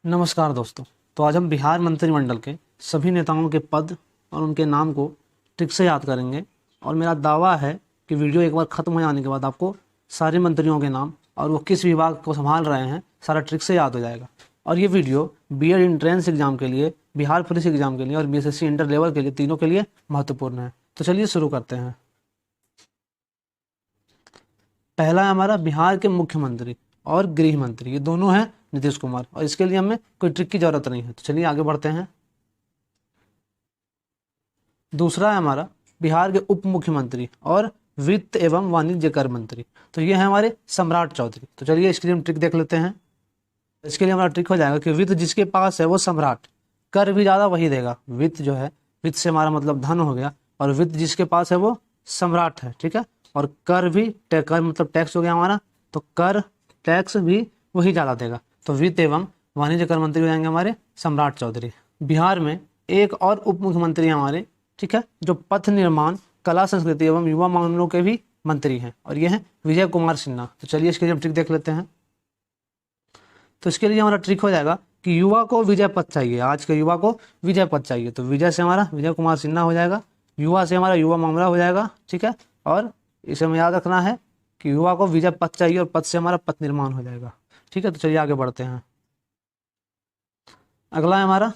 नमस्कार दोस्तों। तो आज हम बिहार मंत्रिमंडल के सभी नेताओं के पद और उनके नाम को ट्रिक से याद करेंगे। और मेरा दावा है कि वीडियो एक बार ख़त्म हो जाने के बाद आपको सारे मंत्रियों के नाम और वो किस विभाग को संभाल रहे हैं सारा ट्रिक से याद हो जाएगा। और ये वीडियो बीएड एंट्रेंस एग्जाम के लिए, बिहार पुलिस एग्जाम के लिए और बीएसएससी इंटर लेवल के लिए, तीनों के लिए महत्वपूर्ण है। तो चलिए शुरू करते हैं। पहला है हमारा बिहार के मुख्यमंत्री और गृह मंत्री, ये दोनों हैं नीतीश कुमार, और इसके लिए हमें कोई ट्रिक की जरूरत नहीं है। तो चलिए आगे बढ़ते हैं। दूसरा है हमारा बिहार के उप मुख्यमंत्री और वित्त एवं वाणिज्य कर मंत्री, तो ये है हमारे सम्राट चौधरी। तो चलिए इसके लिए हम ट्रिक देख लेते हैं। इसके लिए हमारा ट्रिक हो जाएगा कि वित्त जिसके पास है वो सम्राट, कर भी ज़्यादा वही देगा। वित्त जो है, वित्त से हमारा मतलब धन हो गया, और वित्त जिसके पास है वो सम्राट है, ठीक है। और कर भी, कर मतलब टैक्स हो गया हमारा, तो कर टैक्स भी वही ज़्यादा देगा। तो वित्त एवं वाणिज्य कर मंत्री हो जाएंगे हमारे सम्राट चौधरी। बिहार में एक और उप मुख्यमंत्री हमारे, ठीक है, जो पथ निर्माण, कला संस्कृति एवं युवा मामलों के भी मंत्री हैं, और ये हैं विजय कुमार सिन्हा। तो चलिए इसके लिए हम ट्रिक देख लेते हैं। तो इसके लिए हमारा ट्रिक हो जाएगा कि युवा को विजय पथ चाहिए, आज के युवा को विजय पथ चाहिए। तो विजय से हमारा विजय कुमार सिन्हा हो जाएगा, युवा से हमारा युवा मामला हो जाएगा, ठीक है। और इसे हमें याद रखना है कि युवा को विजय पथ चाहिए और पथ से हमारा पथ निर्माण हो जाएगा, ठीक है। तो चलिए आगे बढ़ते हैं। अगला है हमारा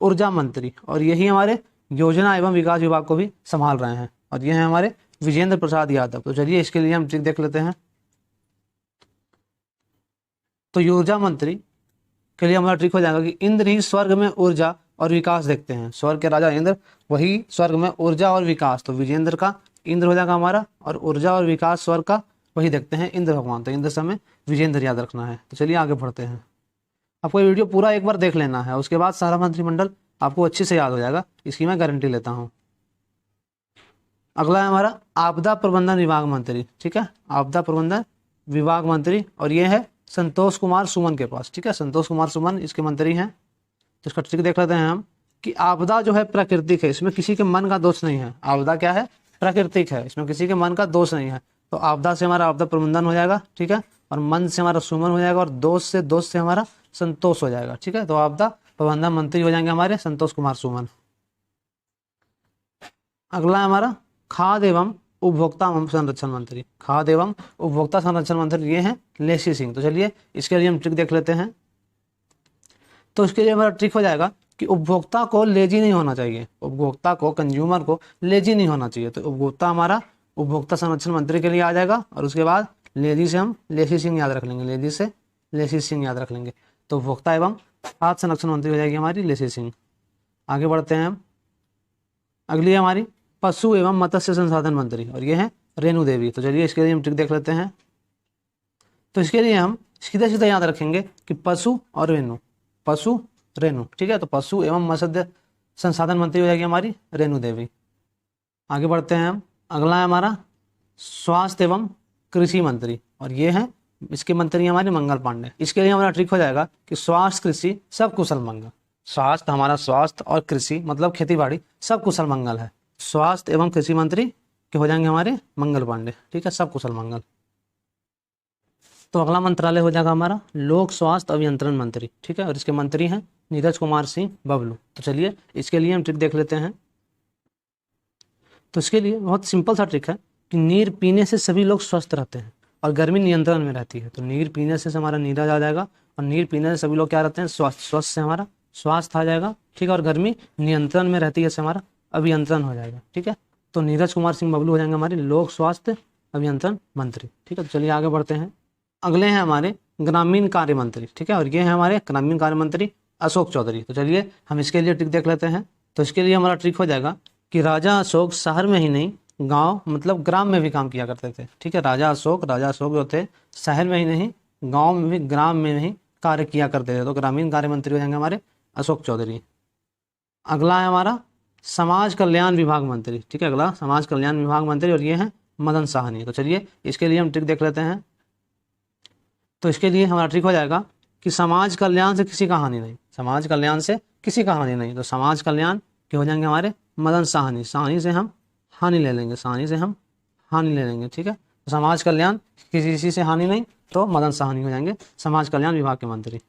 ऊर्जा मंत्री, और यही हमारे योजना एवं विकास विभाग को भी संभाल रहे हैं, और ये हैं हमारे विजेंद्र प्रसाद यादव। तो चलिए इसके लिए हम ट्रिक देख लेते हैं। तो ऊर्जा मंत्री के लिए हमारा ट्रिक हो जाएगा कि इंद्र ही स्वर्ग में ऊर्जा और विकास देखते हैं। स्वर्ग के राजा इंद्र, वही स्वर्ग में ऊर्जा और विकास। तो विजेंद्र का इंद्र हो जाएगा हमारा, और ऊर्जा और विकास स्वर्ग का वही देखते हैं इंद्र भगवान। तो इंद्र से हमें विजेंद्र याद रखना है। तो चलिए आगे बढ़ते हैं। आपको ये वीडियो पूरा एक बार देख लेना है, उसके बाद सारा मंत्रिमंडल आपको अच्छे से याद हो जाएगा, इसकी मैं गारंटी लेता हूँ। अगला है हमारा आपदा प्रबंधन विभाग मंत्री, ठीक है, आपदा प्रबंधन विभाग मंत्री, और ये है संतोष कुमार सुमन के पास, ठीक है। संतोष कुमार सुमन इसके मंत्री हैं। तो इसका ट्रिक देख लेते हैं हम कि आपदा जो है प्राकृतिक है, इसमें किसी के मन का दोष नहीं है। आपदा क्या है? प्राकृतिक है, इसमें किसी के मन का दोष नहीं है। तो आपदा से हमारा आपदा प्रबंधन हो जाएगा, ठीक है, और मन से हमारा सुमन हो जाएगा, और दोष से हमारा संतोष हो जाएगा, ठीक है। तो आपदा प्रबंधन मंत्री हो जाएंगे हमारे संतोष कुमार सुमन। अगला है हमारा खाद्य एवं उपभोक्ता संरक्षण मंत्री, खाद्य एवं उपभोक्ता संरक्षण मंत्री, ये हैं लेसी सिंह। तो चलिए इसके लिए हम ट्रिक देख लेते हैं। तो इसके लिए हमारा ट्रिक हो जाएगा कि उपभोक्ता को लेजी नहीं होना चाहिए, उपभोक्ता को, कंज्यूमर को लेजी नहीं होना चाहिए। तो उपभोक्ता हमारा उपभोक्ता संरक्षण मंत्री के लिए आ जाएगा, और उसके बाद लेजी से हम लेसी सिंह याद रख लेंगे, लेजी से लेसी सिंह याद रख लेंगे। तो उपभोक्ता एवं खाद्य संरक्षण मंत्री हो जाएगी हमारी लेसी सिंह। आगे बढ़ते हैं हम। अगली है हमारी पशु एवं मत्स्य संसाधन मंत्री, और ये है रेणु देवी। तो चलिए इसके लिए हम ट्रिक देख लेते हैं। तो इसके लिए हम सीधे सीधे याद रखेंगे कि पशु और रेणु, पशु रेणु, ठीक है। तो पशु एवं मत्स्य संसाधन मंत्री हो जाएगी हमारी रेणु देवी। आगे बढ़ते हैं हम। अगला है हमारा स्वास्थ्य एवं कृषि मंत्री, और ये है इसके मंत्री हमारे मंगल पांडे। इसके लिए हमारा ट्रिक हो जाएगा कि स्वास्थ्य कृषि सब कुशल मंगल। स्वास्थ्य, हमारा स्वास्थ्य और कृषि मतलब खेती बाड़ी सब कुशल मंगल है। स्वास्थ्य एवं कृषि मंत्री के हो जाएंगे हमारे मंगल पांडे, ठीक है, सब कुशल मंगल। तो अगला मंत्रालय हो जाएगा हमारा लोक स्वास्थ्य अभियंत्रण मंत्री, ठीक है, और इसके मंत्री हैं नीरज कुमार सिंह बबलू। तो चलिए इसके लिए हम ट्रिक देख लेते हैं। तो इसके लिए बहुत सिंपल सा ट्रिक है कि नीर पीने से सभी लोग स्वस्थ रहते हैं और गर्मी नियंत्रण में रहती है। तो नीर पीने से हमारा नीरज आ जाएगा, और नीर पीने से सभी लोग क्या रहते हैं? स्वस्थ। स्वस्थ से हमारा स्वास्थ्य आ जाएगा, ठीक है, और गर्मी नियंत्रण में रहती है से हमारा अभियंत्रण हो जाएगा, ठीक है। तो नीरज कुमार सिंह बबलू हो जाएंगे हमारे लोक स्वास्थ्य अभियंत्रण मंत्री, ठीक है। तो चलिए आगे बढ़ते हैं। अगले हैं हमारे ग्रामीण कार्य मंत्री, ठीक है, और ये है हमारे ग्रामीण कार्य मंत्री अशोक चौधरी। तो चलिए हम इसके लिए ट्रिक देख लेते हैं। तो इसके लिए हमारा ट्रिक हो जाएगा कि राजा अशोक शहर में ही नहीं, गांव मतलब ग्राम में भी काम किया करते थे, ठीक है। राजा अशोक जो थे शहर में ही नहीं, गांव में भी, ग्राम में भी कार्य किया करते थे। तो ग्रामीण कार्य मंत्री हो जाएंगे हमारे अशोक चौधरी। अगला है हमारा समाज कल्याण विभाग मंत्री, ठीक है, अगला समाज कल्याण विभाग मंत्री, और ये है मदन साहनी। तो चलिए इसके लिए हम ट्रिक देख लेते हैं। तो इसके लिए हमारा ट्रिक हो जाएगा कि समाज कल्याण से किसी का हानि नहीं, समाज कल्याण से किसी का हानि नहीं। तो समाज कल्याण के हो जाएंगे हमारे मदन साहनी। साहनी से हम हानि ले लेंगे, साहनी से हम हानि ले लेंगे, ठीक है। तो समाज कल्याण किसी से हानि नहीं, तो मदन साहनी हो जाएंगे समाज कल्याण विभाग के मंत्री।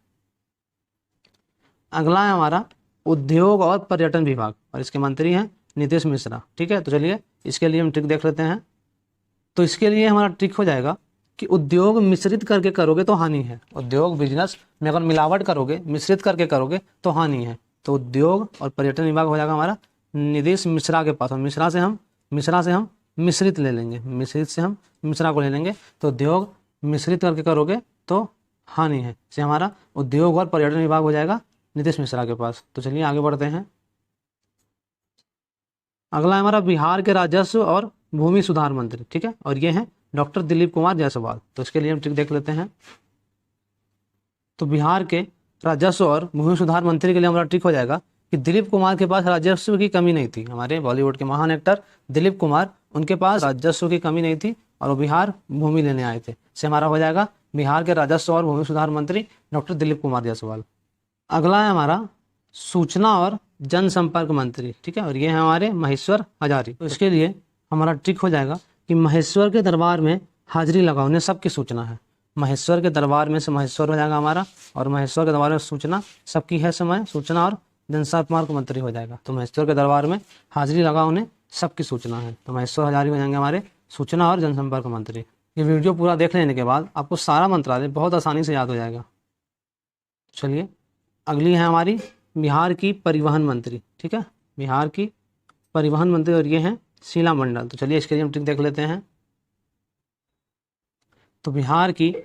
अगला है हमारा उद्योग और पर्यटन विभाग और इसके मंत्री हैं नीतीश मिश्रा। ठीक है, तो चलिए इसके लिए हम ट्रिक देख लेते हैं। तो इसके लिए हमारा ट्रिक हो जाएगा कि उद्योग मिश्रित करके करोगे तो हानि है। उद्योग बिजनेस में अगर मिलावट करोगे, मिश्रित करके करोगे तो हानि है। तो उद्योग और पर्यटन विभाग हो जाएगा हमारा नीतीश मिश्रा के पास, और मिश्रा से हम मिश्रित ले लेंगे, मिश्रित से हम मिश्रा को ले लेंगे। तो उद्योग मिश्रित करके करोगे तो हानि है, से हमारा उद्योग और पर्यटन विभाग हो जाएगा नीतीश मिश्रा के पास। तो चलिए आगे बढ़ते हैं। अगला है हमारा बिहार के राजस्व और भूमि सुधार मंत्री। ठीक है, और ये हैं डॉक्टर दिलीप कुमार जायसवाल। तो इसके लिए हम ट्रिक देख लेते हैं। तो बिहार के राजस्व और भूमि सुधार मंत्री के लिए हमारा ट्रिक हो जाएगा कि दिलीप कुमार के पास राजस्व की कमी नहीं थी। हमारे बॉलीवुड के महान एक्टर दिलीप कुमार, उनके पास राजस्व की कमी नहीं थी और वो बिहार भूमि लेने आए थे। से हमारा हो जाएगा बिहार के राजस्व और भूमि सुधार मंत्री डॉक्टर दिलीप कुमार जायसवाल। अगला है हमारा सूचना और जनसंपर्क मंत्री। ठीक है, और ये है हमारे महेश्वर हजारी। तो इसके लिए हमारा ट्रिक हो जाएगा कि महेश्वर के दरबार में हाजिरी लगाओ, उन्हें सबकी सूचना है। महेश्वर के दरबार में से महेश्वर हो जाएगा हमारा, और महेश्वर के दरबार में सूचना सबकी है, समय सूचना और जनसंपर्क मंत्री हो जाएगा। तो महेश्वर के दरबार में हाजिरी लगाओ, उन्हें सबकी सूचना है। तो महेश्वर हजारी हो जाएंगे हमारे सूचना और जनसंपर्क मंत्री। ये वीडियो पूरा देख लेने के बाद आपको सारा मंत्रालय बहुत आसानी से याद हो जाएगा। चलिए अगली है हमारी बिहार की परिवहन मंत्री। ठीक है, बिहार की परिवहन मंत्री, और ये हैं शीला मंडल। तो चलिए इसके लिए हम ट्रिक देख लेते हैं। तो बिहार की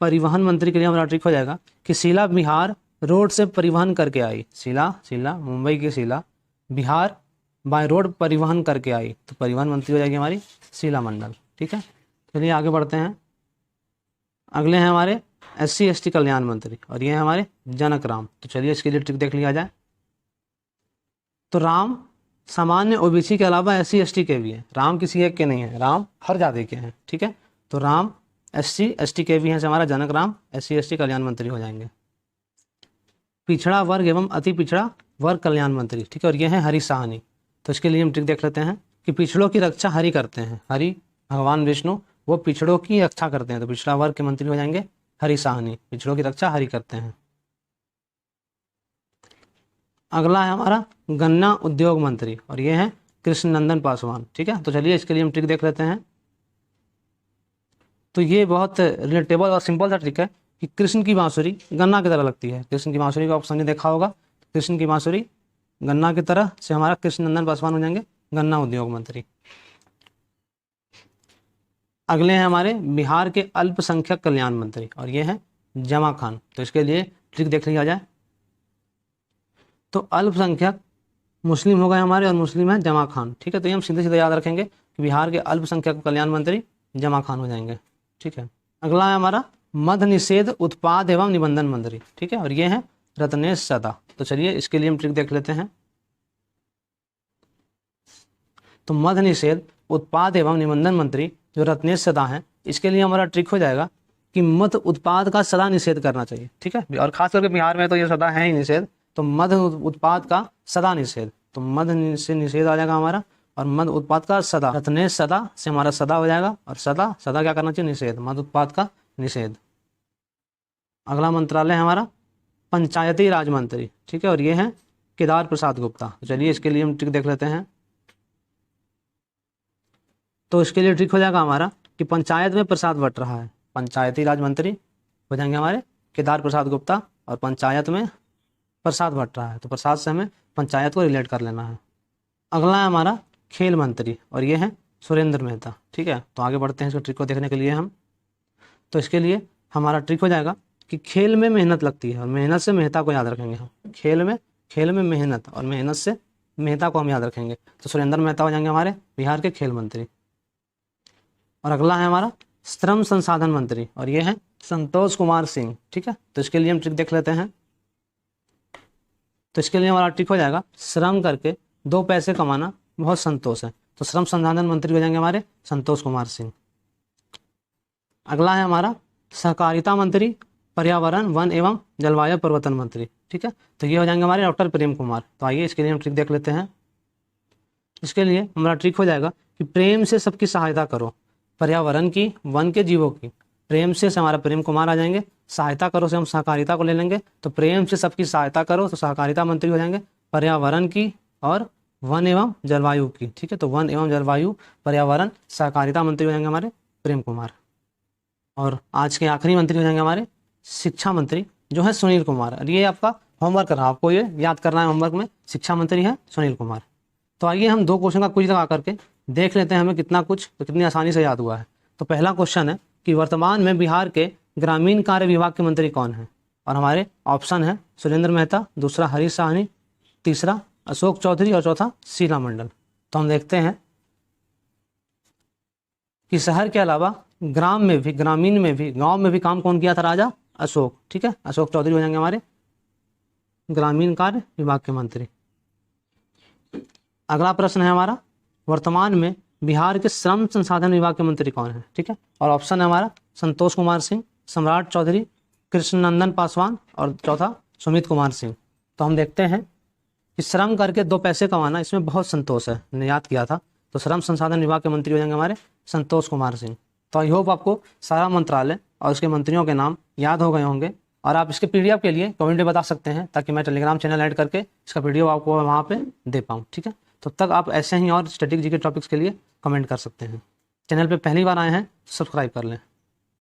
परिवहन मंत्री के लिए हमारा ट्रिक हो जाएगा कि शीला बिहार रोड से परिवहन करके आई। शीला मुंबई की शीला बिहार बाय रोड परिवहन करके आई। तो परिवहन मंत्री हो जाएगी हमारी शीला मंडल। ठीक है, चलिए आगे बढ़ते हैं। अगले हैं हमारे SC ST कल्याण मंत्री, और ये हैं हमारे जनक राम। तो चलिए इसके लिए ट्रिक देख लिया जाए। तो राम सामान्य OBC के अलावा SC ST के भी हैं। राम किसी एक के नहीं है, राम हर जाति के हैं। ठीक है, तो राम SC ST के भी हैं, से हमारा जनक राम SC ST कल्याण मंत्री हो जाएंगे। पिछड़ा वर्ग एवं अति पिछड़ा वर्ग कल्याण मंत्री। ठीक है, और ये हैं हरि साहनी। तो इसके लिए हम ट्रिक देख लेते हैं कि पिछड़ों की रक्षा हरि करते हैं। हरि भगवान विष्णु, वो पिछड़ों की रक्षा करते हैं। तो पिछड़ा वर्ग के मंत्री हो जाएंगे हरि साहनी, पिछड़ों की रक्षा हरि करते हैं। अगला है हमारा गन्ना उद्योग मंत्री, और ये हैं कृष्ण नंदन पासवान। ठीक है, तो चलिए इसके लिए हम ट्रिक देख लेते हैं। तो ये बहुत रिलेटेबल और सिंपल सा ट्रिक है कि कृष्ण की बांसुरी गन्ना की तरह लगती है। कृष्ण की बांसुरी का ऑप्शन देखा होगा, कृष्ण की बांसुरी गन्ना की तरह, से हमारा कृष्ण नंदन पासवान हो जाएंगे गन्ना उद्योग मंत्री। अगले हैं हमारे बिहार के अल्पसंख्यक कल्याण मंत्री, और ये हैं जमा खान। तो इसके लिए ट्रिक देख लिया जाए। तो अल्पसंख्यक मुस्लिम हो गए हमारे, और मुस्लिम है जमा खान। ठीक है, तो ये हम सीधे सीधे याद रखेंगे कि बिहार के अल्पसंख्यक कल्याण मंत्री जमा खान हो जाएंगे। ठीक है, अगला है हमारा मद निषेध उत्पाद एवं निबंधन मंत्री। ठीक है, और ये हैं रत्नेश सदा। तो चलिए इसके लिए हम ट्रिक देख लेते हैं। तो मद निषेध उत्पाद एवं निबंधन मंत्री जो रत्नेश सदा हैं, इसके लिए हमारा ट्रिक हो जाएगा कि मद उत्पाद का सदा निषेध करना चाहिए। ठीक है, और खास करके बिहार में तो ये सदा है ही निषेध। तो मद उत्पाद का सदा निषेध, तो मद से निषेध आ जाएगा हमारा, और मद उत्पाद का सदा, रत्नेश सदा से हमारा सदा हो जाएगा, और सदा क्या करना चाहिए, निषेध, मद उत्पाद का निषेध। अगला मंत्रालय है हमारा पंचायती राज मंत्री। ठीक है, और ये हैं केदार प्रसाद गुप्ता। चलिए इसके लिए हम ट्रिक देख लेते हैं। तो इसके लिए ट्रिक हो जाएगा हमारा कि पंचायत में प्रसाद बंट रहा है। पंचायती राज मंत्री हो जाएंगे हमारे केदार प्रसाद गुप्ता, और पंचायत में प्रसाद बंट रहा है, तो प्रसाद से हमें पंचायत को रिलेट कर लेना है। अगला है हमारा खेल मंत्री, और ये हैं सुरेंद्र मेहता। ठीक है, तो आगे बढ़ते हैं इसको ट्रिक को देखने के लिए हम। तो इसके लिए हमारा ट्रिक हो जाएगा कि खेल में मेहनत लगती है, और मेहनत से मेहता को याद रखेंगे हम। खेल में मेहनत, और मेहनत से मेहता को हम याद रखेंगे। तो सुरेंद्र मेहता हो जाएंगे हमारे बिहार के खेल मंत्री। और अगला है हमारा श्रम संसाधन मंत्री, और ये हैं संतोष कुमार सिंह। ठीक है, तो इसके लिए हम ट्रिक देख लेते हैं। तो इसके लिए हमारा ट्रिक हो जाएगा श्रम करके 2 पैसे कमाना बहुत संतोष है। तो श्रम संसाधन मंत्री हो जाएंगे हमारे संतोष कुमार सिंह। अगला है हमारा सहकारिता मंत्री, पर्यावरण, वन एवं जलवायु परिवर्तन मंत्री। ठीक है, तो ये हो जाएंगे हमारे डॉक्टर प्रेम कुमार। तो आइए इसके लिए हम ट्रिक देख लेते हैं। इसके लिए हमारा ट्रिक हो जाएगा कि प्रेम से सबकी सहायता करो, पर्यावरण की, वन के जीवों की, प्रेम से हमारा प्रेम कुमार आ जाएंगे। सहायता करो से हम सहकारिता को ले लेंगे, तो प्रेम से सबकी सहायता करो तो सहकारिता मंत्री हो जाएंगे। पर्यावरण की और वन एवं जलवायु की, ठीक है, तो वन एवं जलवायु पर्यावरण सहकारिता मंत्री हो जाएंगे हमारे प्रेम कुमार। और आज के आखिरी मंत्री हो जाएंगे हमारे शिक्षा मंत्री जो है सुनील कुमार। और ये आपका होमवर्क रहा, आपको ये याद करना है होमवर्क में, शिक्षा मंत्री है सुनील कुमार। तो आइए हम 2 क्वेश्चन का क्विज लगा करके देख लेते हैं हमें कितना कुछ तो कितनी आसानी से याद हुआ है। तो पहला क्वेश्चन है कि वर्तमान में बिहार के ग्रामीण कार्य विभाग के मंत्री कौन है? और हमारे ऑप्शन है सुरेंद्र मेहता, दूसरा हरीश साहनी, तीसरा अशोक चौधरी और चौथा शीला मंडल। तो हम देखते हैं कि शहर के अलावा ग्राम में भी, ग्रामीण में भी, गांव में भी काम कौन किया था? राजा अशोक, ठीक है, अशोक चौधरी हो जाएंगे हमारे ग्रामीण कार्य विभाग के मंत्री। अगला प्रश्न है हमारा, वर्तमान में बिहार के श्रम संसाधन विभाग के मंत्री कौन है? ठीक है, और ऑप्शन है हमारा संतोष कुमार सिंह, सम्राट चौधरी, कृष्णनंदन पासवान और चौथा सुमित कुमार सिंह। तो हम देखते हैं कि श्रम करके 2 पैसे कमाना, इसमें बहुत संतोष है, मैंने याद किया था। तो श्रम संसाधन विभाग के मंत्री हो जाएंगे हमारे संतोष कुमार सिंह। तो आई होप आपको सारा मंत्रालय और उसके मंत्रियों के नाम याद हो गए होंगे। और आप इसके पीडीएफ के लिए कमेंट में बता सकते हैं ताकि मैं टेलीग्राम चैनल ऐड करके इसका पीडीएफ आपको वहाँ पे दे पाऊँ, ठीक है। तब तक आप ऐसे ही और स्टैटिक जीके टॉपिक्स के लिए कमेंट कर सकते हैं। चैनल पे पहली बार आए हैं तो सब्सक्राइब कर लें।